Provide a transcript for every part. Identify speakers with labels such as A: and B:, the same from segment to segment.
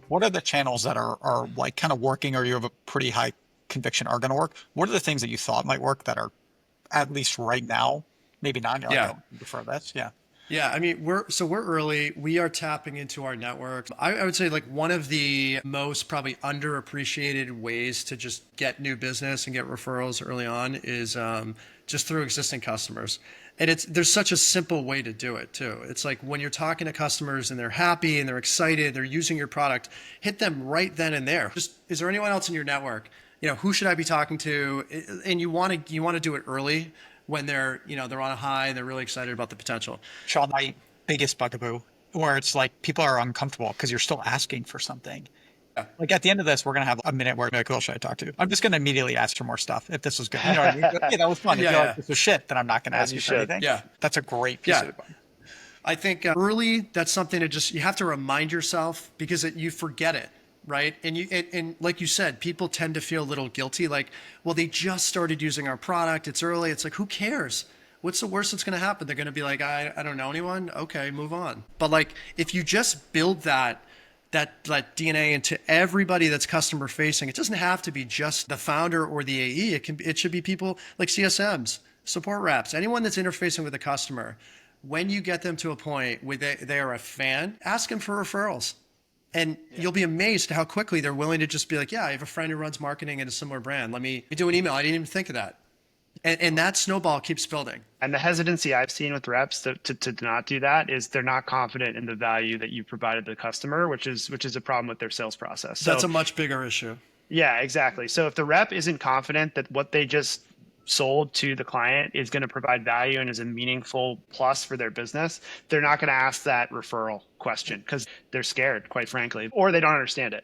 A: What are the channels that are like kind of working or you have a pretty high conviction are going to work? What are the things that you thought might work that are at least right now, maybe not? You're like,
B: Yeah.
A: oh, I prefer this. Yeah.
B: Yeah, I mean, we're early. We are tapping into our network. I would say like one of the most probably underappreciated ways to just get new business and get referrals early on is just through existing customers. And there's such a simple way to do it too. It's like when you're talking to customers and they're happy and they're excited, they're using your product, hit them right then and there. Just, is there anyone else in your network? Who should I be talking to? And you want to do it early when they're on a high and they're really excited about the potential.
A: Sean, my biggest bugaboo, where it's like people are uncomfortable because you're still asking for something.
B: Yeah.
A: Like at the end of this, we're gonna have a minute where like, who should I talk to? I'm just gonna immediately ask for more stuff if this was good. You know what I mean? Yeah, that was fun. If
B: Yeah,
A: you're like,
B: yeah,
A: this was shit, then I'm not gonna
C: As
A: ask
C: you
A: you for
C: should.
A: anything.
B: yeah,
A: That's a great piece of
B: yeah.
A: advice.
B: I think early, that's something to just, you have to remind yourself because you forget it, right? And like you said, people tend to feel a little guilty. Like, well, they just started using our product. It's early. It's like, who cares? What's the worst that's going to happen? They're going to be like, I don't know anyone. Okay, move on. But like, if you just build that DNA into everybody that's customer facing, it doesn't have to be just the founder or the AE. It should be people like CSMs, support reps, anyone that's interfacing with the customer. When you get them to a point where they are a fan, ask them for referrals. And you'll be amazed how quickly they're willing to just be like, yeah, I have a friend who runs marketing at a similar brand. Let me do an email. I didn't even think of that. And that snowball keeps building.
C: And the hesitancy I've seen with reps to not do that is they're not confident in the value that you provided the customer, which is a problem with their sales process.
B: That's
C: So
B: a much bigger issue.
C: yeah, exactly. So if the rep isn't confident that what they just sold to the client is going to provide value and is a meaningful plus for their business, they're not going to ask that referral question because they're scared, quite frankly, or they don't understand it.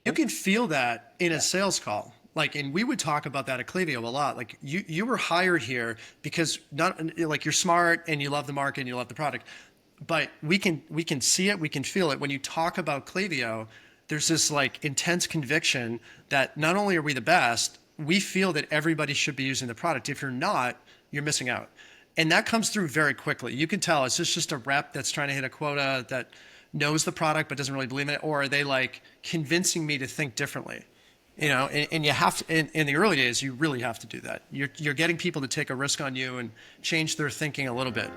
B: You can feel that in a sales call. Like, and we would talk about that at Klaviyo a lot. Like you were hired here because not like you're smart and you love the market and you love the product, but we can see it, we can feel it. When you talk about Klaviyo, there's this like intense conviction that not only are we the best, we feel that everybody should be using the product. If you're not, you're missing out. And that comes through very quickly. You can tell it's just a rep that's trying to hit a quota that knows the product but doesn't really believe in it, or are they like convincing me to think differently? And you have to, in the early days, you really have to do that. You're getting people to take a risk on you and change their thinking a little bit.